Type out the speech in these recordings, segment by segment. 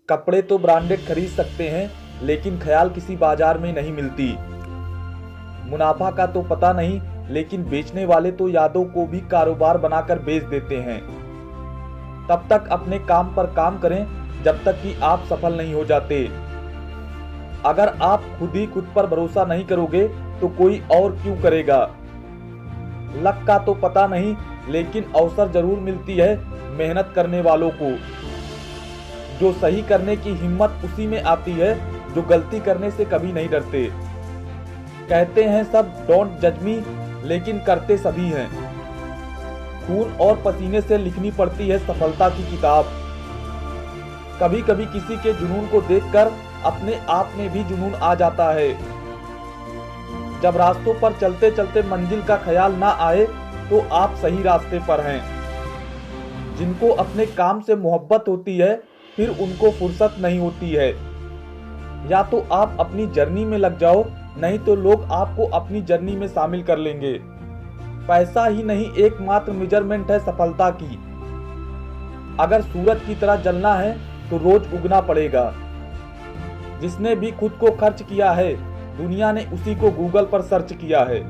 कपड़े तो ब्रांडेड खरीद सकते हैं, लेकिन ख्याल किसी बाजार में नहीं मिलती। मुनाफा का तो पता नहीं, लेकिन बेचने वाले तो यादों को भी कारोबार बनाकर बेच देते हैं। तब तक अपने काम पर काम करें जब तक कि आप सफल नहीं हो जाते। अगर आप खुद ही खुद पर भरोसा नहीं करोगे तो कोई और क्यों करेगा। लक का तो पता नहीं, लेकिन अवसर जरूर मिलती है मेहनत करने वालों को। जो सही करने की हिम्मत उसी में आती है जो गलती करने से कभी नहीं डरते। कहते हैं सब डोंट जज मी, लेकिन करते सभी हैं। खून और पसीने से लिखनी पड़ती है सफलता की किताब। कभी कभी किसी के जुनून को देखकर अपने आप में भी जुनून आ जाता है। जब रास्तों पर चलते चलते मंजिल का ख्याल ना आए तो आप सही रास्ते पर हैं। जिनको अपने काम से मोहब्बत होती है फिर उनको फुर्सत नहीं होती है। या तो आप अपनी जर्नी में लग जाओ, नहीं तो लोग आपको अपनी जर्नी में शामिल कर लेंगे। पैसा ही नहीं एकमात्र मेजरमेंट है सफलता की। अगर सूरज की तरह जलना है तो रोज उगना पड़ेगा। जिसने भी खुद को खर्च किया है, दुनिया ने उसी को गूगल पर सर्च किया है।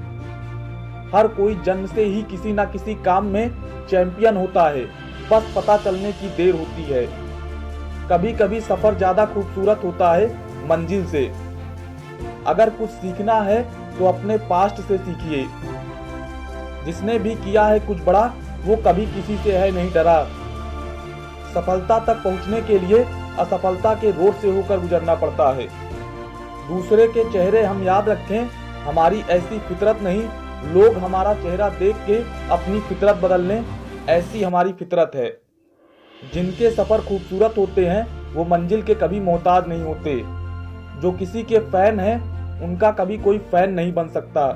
हर कोई जन्म से ही किसी ना किसी काम में चैंपियन होता है, बस पता चलने की देर होती है। कभी कभी सफर ज्यादा खूबसूरत होता है मंजिल से। अगर कुछ सीखना है तो अपने पास्ट से सीखिए। जिसने भी किया है कुछ बड़ा, वो कभी किसी से है नहीं डरा। सफलता तक पहुंचने के लिए असफलता के रोड से होकर गुजरना पड़ता है। दूसरे के चेहरे हम याद रखें, हमारी ऐसी फितरत नहीं। लोग हमारा चेहरा देख के अपनी फितरत बदल लें, ऐसी हमारी फितरत है। जिनके सफर खूबसूरत होते हैं वो मंजिल के कभी मोहताज नहीं होते। जो किसी के फैन हैं उनका कभी कोई फैन नहीं बन सकता।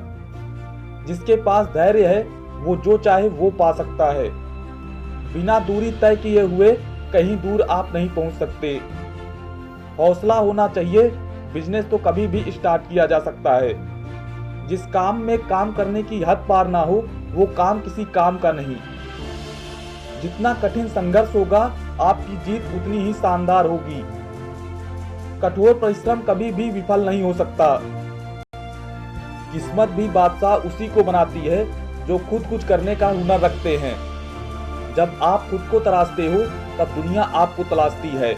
जिसके पास धैर्य है वो जो चाहे वो पा सकता है। बिना दूरी तय किए हुए कहीं दूर आप नहीं पहुंच सकते। हौसला होना चाहिए, बिजनेस तो कभी भी स्टार्ट किया जा सकता है। जिस काम में काम करने की हद पार ना हो वो काम किसी काम का नहीं। जितना कठिन संघर्ष होगा आपकी जीत उतनी ही शानदार होगी। कठोर परिश्रम कभी भी विफल नहीं हो सकता। किस्मत भी बादशाह उसी को बनाती है जो खुद कुछ करने का हुनर रखते हैं। जब आप खुद को तराशते हो तब दुनिया आपको तलाशती है।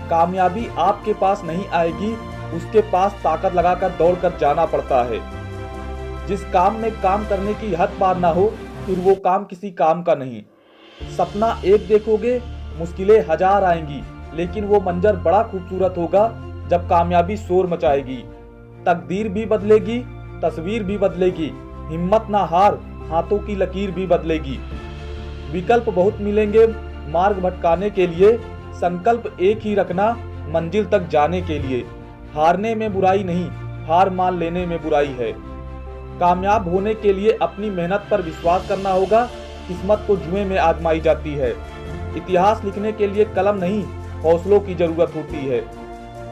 कामयाबी आपके पास नहीं आएगी, उसके पास ताकत लगाकर दौड़कर जाना पड़ता है। जिस काम में काम करने की हद पार ना हो फिर वो काम किसी काम का नहीं। सपना एक देखोगे, मुश्किलें हजार आएंगी, लेकिन वो मंजर बड़ा खूबसूरत होगा जब कामयाबी शोर मचाएगी। तकदीर भी बदलेगी, तस्वीर भी बदलेगी। हिम्मत ना हार, हाथों की लकीर भी बदलेगी। विकल्प बहुत मिलेंगे मार्ग भटकाने के लिए, संकल्प एक ही रखना मंजिल तक जाने के लिए। हारने में बुराई नहीं, हार मान लेने में बुराई है। कामयाब होने के लिए अपनी मेहनत पर विश्वास करना होगा। किस्मत को जुए में आजमाई जाती है। इतिहास लिखने के लिए कलम नहीं, हौसलों की जरूरत होती है।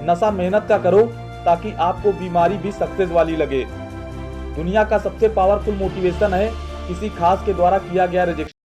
नशा मेहनत का करो ताकि आपको बीमारी भी सक्सेस वाली लगे। दुनिया का सबसे पावरफुल मोटिवेशन है किसी खास के द्वारा किया गया रिजेक्शन।